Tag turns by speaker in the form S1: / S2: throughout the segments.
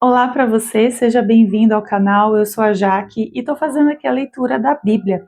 S1: Olá para você, seja bem-vindo ao canal. Eu sou a Jaque e estou fazendo aqui a leitura da Bíblia.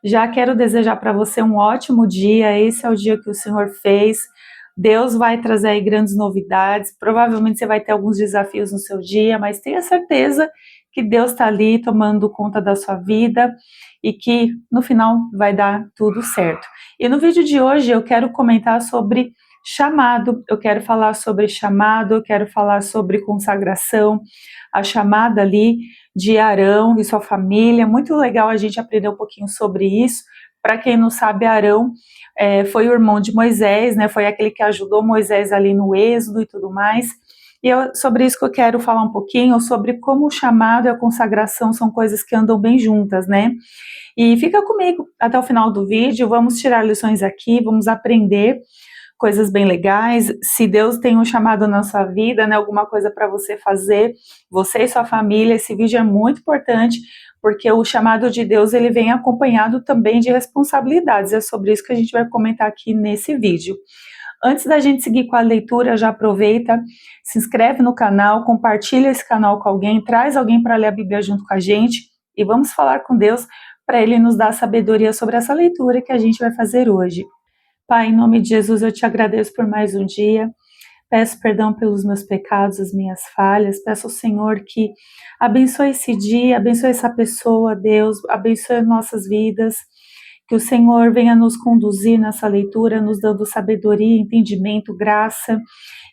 S1: Já quero desejar para você um ótimo dia. Esse é o dia que o Senhor fez. Deus vai trazer aí grandes novidades. Provavelmente você vai ter alguns desafios no seu dia, mas tenha certeza que Deus está ali tomando conta da sua vida e que no final vai dar tudo certo. E no vídeo de hoje eu quero comentar sobre chamado, eu quero falar sobre chamado, eu quero falar sobre consagração, a chamada ali de Arão e sua família. Muito legal a gente aprender um pouquinho sobre isso. Para quem não sabe, Arão foi o irmão de Moisés, né? Foi aquele que ajudou Moisés ali no Êxodo e tudo mais. E sobre isso que eu quero falar um pouquinho, sobre como o chamado e a consagração são coisas que andam bem juntas, né? E fica comigo até o final do vídeo, vamos tirar lições aqui, vamos aprender coisas bem legais. Se Deus tem um chamado na sua vida, né, alguma coisa para você fazer, você e sua família, esse vídeo é muito importante, porque o chamado de Deus, ele vem acompanhado também de responsabilidades. É sobre isso que a gente vai comentar aqui nesse vídeo. Antes da gente seguir com a leitura, já aproveita, se inscreve no canal, compartilha esse canal com alguém, traz alguém para ler a Bíblia junto com a gente e vamos falar com Deus para Ele nos dar sabedoria sobre essa leitura que a gente vai fazer hoje. Pai, em nome de Jesus, eu te agradeço por mais um dia. Peço perdão pelos meus pecados, as minhas falhas. Peço ao Senhor que abençoe esse dia, abençoe essa pessoa, Deus, abençoe nossas vidas. Que o Senhor venha nos conduzir nessa leitura, nos dando sabedoria, entendimento, graça,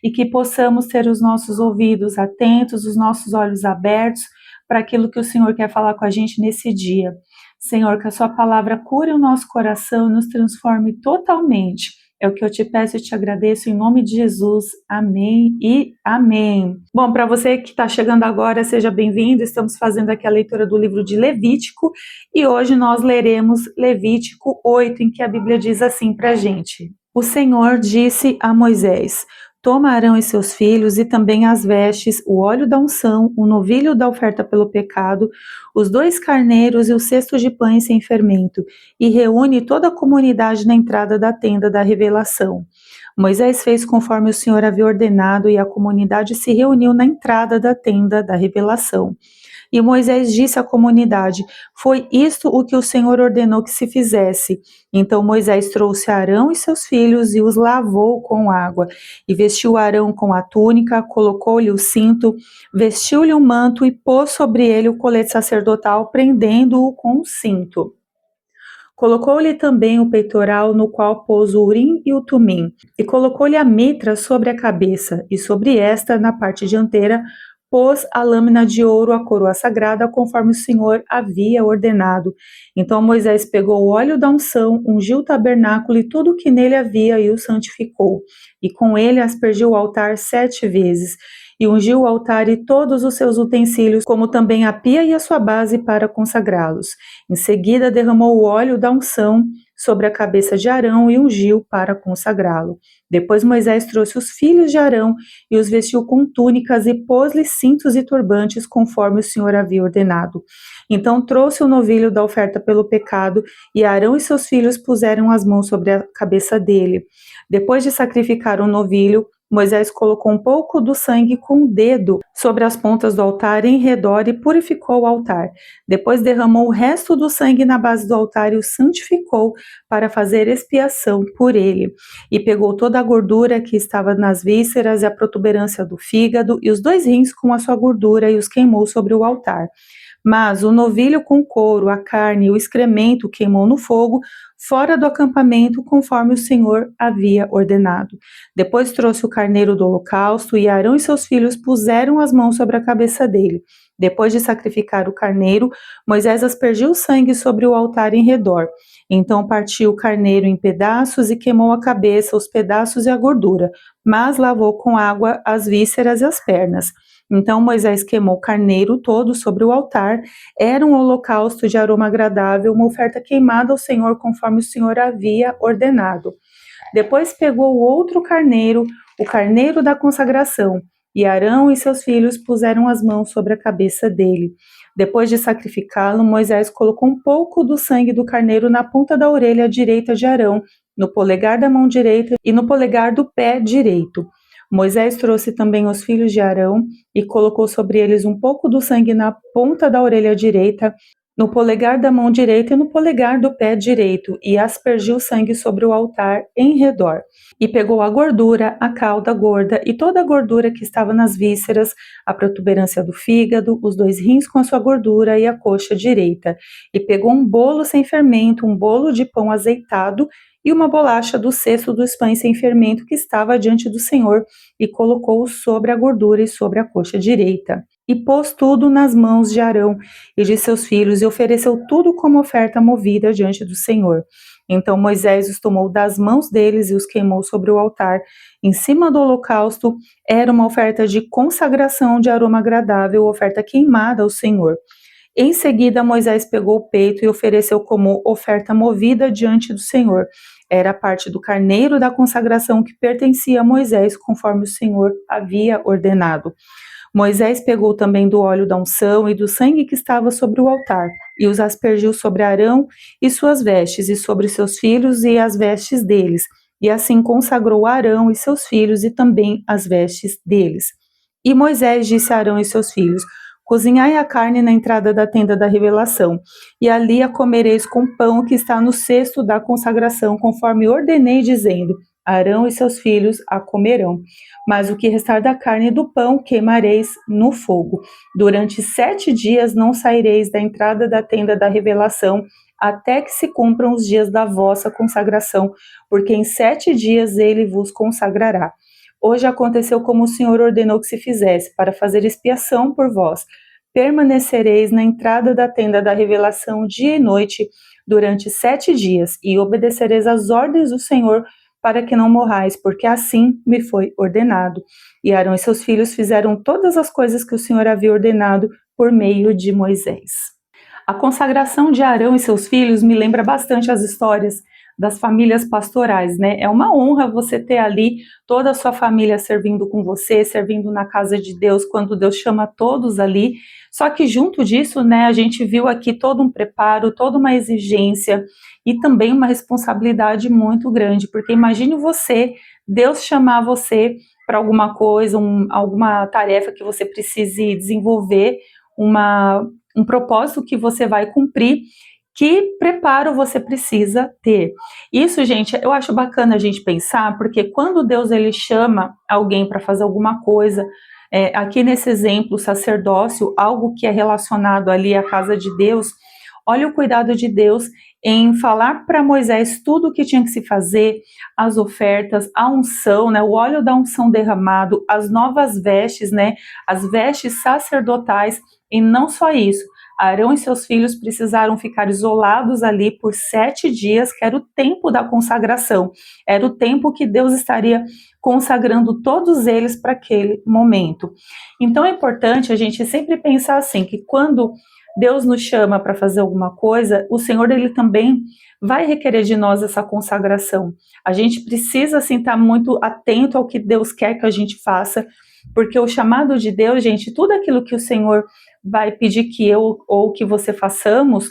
S1: e que possamos ter os nossos ouvidos atentos, os nossos olhos abertos para aquilo que o Senhor quer falar com a gente nesse dia. Senhor, que a sua palavra cure o nosso coração e nos transforme totalmente. É o que eu te peço e te agradeço em nome de Jesus. Amém e amém. Bom, para você que está chegando agora, seja bem-vindo. Estamos fazendo aqui a leitura do livro de Levítico e hoje nós leremos Levítico 8, em que a Bíblia diz assim para a gente: O Senhor disse a Moisés: Toma Arão e seus filhos e também as vestes, o óleo da unção, o novilho da oferta pelo pecado, os 2 carneiros e o cesto de pães sem fermento, e reúne toda a comunidade na entrada da tenda da revelação. Moisés fez conforme o Senhor havia ordenado e a comunidade se reuniu na entrada da tenda da revelação. E Moisés disse à comunidade: Foi isto o que o Senhor ordenou que se fizesse. Então Moisés trouxe Arão e seus filhos e os lavou com água. E vestiu Arão com a túnica, colocou-lhe o cinto, vestiu-lhe um manto e pôs sobre ele o colete sacerdotal, prendendo-o com o cinto. Colocou-lhe também o peitoral, no qual pôs o urim e o tumim, e colocou-lhe a mitra sobre a cabeça, e sobre esta, na parte dianteira, pôs a lâmina de ouro, a coroa sagrada, conforme o Senhor havia ordenado. Então Moisés pegou o óleo da unção, ungiu o tabernáculo e tudo o que nele havia, e o santificou. E com ele aspergiu o altar 7 vezes, e ungiu o altar e todos os seus utensílios, como também a pia e a sua base, para consagrá-los. Em seguida derramou o óleo da unção sobre a cabeça de Arão e ungiu para consagrá-lo. Depois Moisés trouxe os filhos de Arão e os vestiu com túnicas e pôs-lhes cintos e turbantes, conforme o Senhor havia ordenado. Então trouxe o novilho da oferta pelo pecado, e Arão e seus filhos puseram as mãos sobre a cabeça dele. Depois de sacrificar o novilho, Moisés colocou um pouco do sangue com o dedo sobre as pontas do altar em redor e purificou o altar. Depois derramou o resto do sangue na base do altar e o santificou para fazer expiação por ele. E pegou toda a gordura que estava nas vísceras e a protuberância do fígado e os 2 rins com a sua gordura e os queimou sobre o altar. Mas o novilho com couro, a carne e o excremento queimou no fogo, fora do acampamento, conforme o Senhor havia ordenado. Depois trouxe o carneiro do holocausto, e Arão e seus filhos puseram as mãos sobre a cabeça dele. Depois de sacrificar o carneiro, Moisés aspergiu o sangue sobre o altar em redor. Então partiu o carneiro em pedaços e queimou a cabeça, os pedaços e a gordura, mas lavou com água as vísceras e as pernas. Então Moisés queimou o carneiro todo sobre o altar. Era um holocausto de aroma agradável, uma oferta queimada ao Senhor, conforme o Senhor havia ordenado. Depois pegou o outro carneiro, o carneiro da consagração, e Arão e seus filhos puseram as mãos sobre a cabeça dele. Depois de sacrificá-lo, Moisés colocou um pouco do sangue do carneiro na ponta da orelha direita de Arão, no polegar da mão direita e no polegar do pé direito. Moisés trouxe também os filhos de Arão e colocou sobre eles um pouco do sangue na ponta da orelha direita, no polegar da mão direita e no polegar do pé direito, e aspergiu o sangue sobre o altar em redor. E pegou a gordura, a cauda gorda e toda a gordura que estava nas vísceras, a protuberância do fígado, os 2 rins com a sua gordura e a coxa direita. E pegou um bolo sem fermento, um bolo de pão azeitado e uma bolacha do cesto dos pães sem fermento que estava diante do Senhor, e colocou-o sobre a gordura e sobre a coxa direita. E pôs tudo nas mãos de Arão e de seus filhos, e ofereceu tudo como oferta movida diante do Senhor. Então Moisés os tomou das mãos deles e os queimou sobre o altar. Em cima do holocausto era uma oferta de consagração de aroma agradável, oferta queimada ao Senhor. Em seguida, Moisés pegou o peito e ofereceu como oferta movida diante do Senhor. Era parte do carneiro da consagração que pertencia a Moisés, conforme o Senhor havia ordenado. Moisés pegou também do óleo da unção e do sangue que estava sobre o altar, e os aspergiu sobre Arão e suas vestes, e sobre seus filhos e as vestes deles. E assim consagrou Arão e seus filhos e também as vestes deles. E Moisés disse a Arão e seus filhos: cozinhai a carne na entrada da tenda da revelação, e ali a comereis com pão que está no cesto da consagração, conforme ordenei, dizendo: Arão e seus filhos a comerão. Mas o que restar da carne e do pão queimareis no fogo. Durante 7 dias não saireis da entrada da tenda da revelação, até que se cumpram os dias da vossa consagração, porque em 7 dias ele vos consagrará. Hoje aconteceu como o Senhor ordenou que se fizesse, para fazer expiação por vós. Permanecereis na entrada da tenda da revelação dia e noite, durante 7 dias, e obedecereis às ordens do Senhor, para que não morrais, porque assim me foi ordenado. E Arão e seus filhos fizeram todas as coisas que o Senhor havia ordenado por meio de Moisés. A consagração de Arão e seus filhos me lembra bastante as histórias das famílias pastorais, né? É uma honra você ter ali toda a sua família servindo com você, servindo na casa de Deus, quando Deus chama todos ali. Só que junto disso, né, a gente viu aqui todo um preparo, toda uma exigência e também uma responsabilidade muito grande, porque imagine você, Deus chamar você para alguma coisa, alguma tarefa que você precise desenvolver, um propósito que você vai cumprir. Que preparo você precisa ter? Isso, gente, eu acho bacana a gente pensar, porque quando Deus ele chama alguém para fazer alguma coisa, aqui nesse exemplo, sacerdócio, algo que é relacionado ali à casa de Deus, olha o cuidado de Deus em falar para Moisés tudo o que tinha que se fazer, as ofertas, a unção, né, o óleo da unção derramado, as novas vestes, né, as vestes sacerdotais, e não só isso. Arão e seus filhos precisaram ficar isolados ali por 7 dias, que era o tempo da consagração, era o tempo que Deus estaria consagrando todos eles para aquele momento. Então é importante a gente sempre pensar assim, que quando Deus nos chama para fazer alguma coisa, o Senhor ele também vai requerer de nós essa consagração. A gente precisa assim estar muito atento ao que Deus quer que a gente faça, porque o chamado de Deus, gente, tudo aquilo que o Senhor vai pedir que eu ou que você façamos,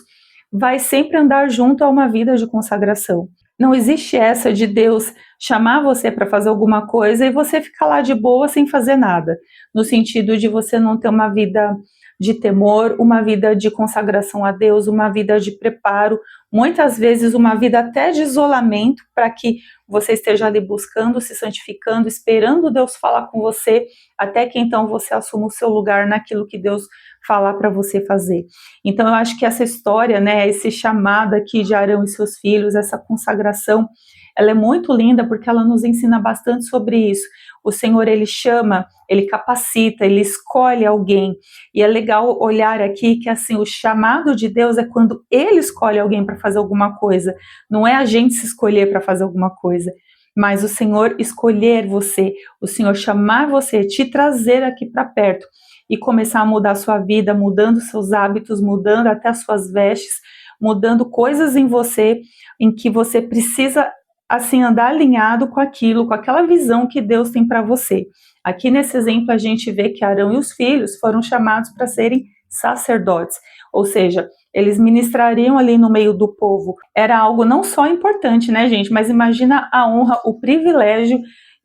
S1: vai sempre andar junto a uma vida de consagração. Não existe essa de Deus chamar você para fazer alguma coisa e você ficar lá de boa sem fazer nada, no sentido de você não ter uma vida de temor, uma vida de consagração a Deus, uma vida de preparo, muitas vezes uma vida até de isolamento, para que você esteja ali buscando, se santificando, esperando Deus falar com você, até que então você assuma o seu lugar naquilo que Deus falar para você fazer. Então eu acho que essa história, né, esse chamado aqui de Arão e seus filhos, essa consagração, ela é muito linda porque ela nos ensina bastante sobre isso. O Senhor, ele chama, ele capacita, ele escolhe alguém. E é legal olhar aqui que assim, o chamado de Deus é quando ele escolhe alguém para fazer alguma coisa. Não é a gente se escolher para fazer alguma coisa, mas o Senhor escolher você, o Senhor chamar você, te trazer aqui para perto e começar a mudar a sua vida, mudando seus hábitos, mudando até as suas vestes, mudando coisas em você, em que você precisa assim andar alinhado com aquilo, com aquela visão que Deus tem para você. Aqui nesse exemplo a gente vê que Arão e os filhos foram chamados para serem sacerdotes, ou seja, eles ministrariam ali no meio do povo. Era algo não só importante, né, gente, mas imagina a honra, o privilégio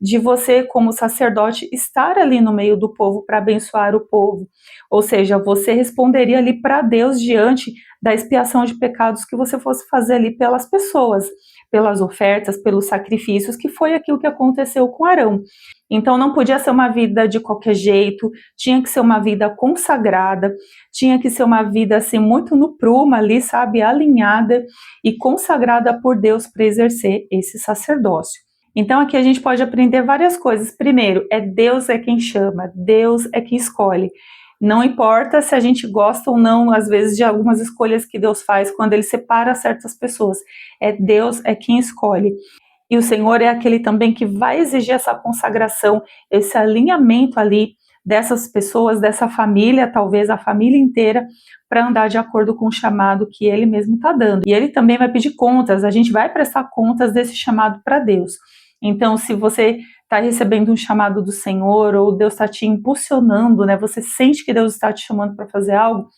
S1: de você, como sacerdote, estar ali no meio do povo para abençoar o povo. Ou seja, você responderia ali para Deus diante da expiação de pecados que você fosse fazer ali pelas pessoas, pelas ofertas, pelos sacrifícios, que foi aquilo que aconteceu com Arão. Então não podia ser uma vida de qualquer jeito, tinha que ser uma vida consagrada, tinha que ser uma vida assim muito no prumo ali, sabe, alinhada e consagrada por Deus para exercer esse sacerdócio. Então aqui a gente pode aprender várias coisas. Primeiro, Deus é quem chama, Deus é quem escolhe. Não importa se a gente gosta ou não, às vezes, de algumas escolhas que Deus faz quando Ele separa certas pessoas. Deus é quem escolhe. E o Senhor é aquele também que vai exigir essa consagração, esse alinhamento ali dessas pessoas, dessa família, talvez a família inteira, para andar de acordo com o chamado que Ele mesmo está dando. E Ele também vai pedir contas, a gente vai prestar contas desse chamado para Deus. Então, se você está recebendo um chamado do Senhor, ou Deus está te impulsionando, né? Você sente que Deus está te chamando para fazer algo,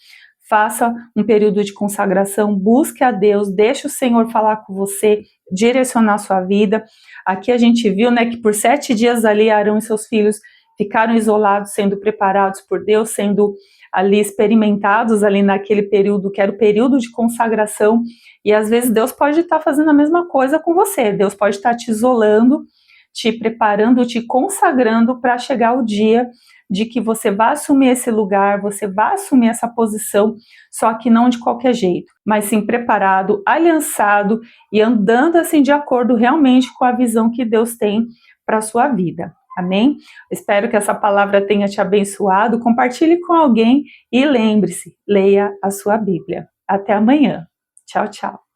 S1: faça um período de consagração, busque a Deus, deixe o Senhor falar com você, direcionar a sua vida. Aqui a gente viu, né, que por 7 dias ali Arão e seus filhos ficaram isolados, sendo preparados por Deus, sendo ali experimentados ali naquele período, que era o período de consagração, e às vezes Deus pode estar fazendo a mesma coisa com você, Deus pode estar te isolando, te preparando, te consagrando para chegar o dia de que você vai assumir esse lugar, você vai assumir essa posição, só que não de qualquer jeito, mas sim preparado, aliançado e andando assim de acordo realmente com a visão que Deus tem para a sua vida. Amém? Espero que essa palavra tenha te abençoado. Compartilhe com alguém e lembre-se, leia a sua Bíblia. Até amanhã. Tchau, tchau.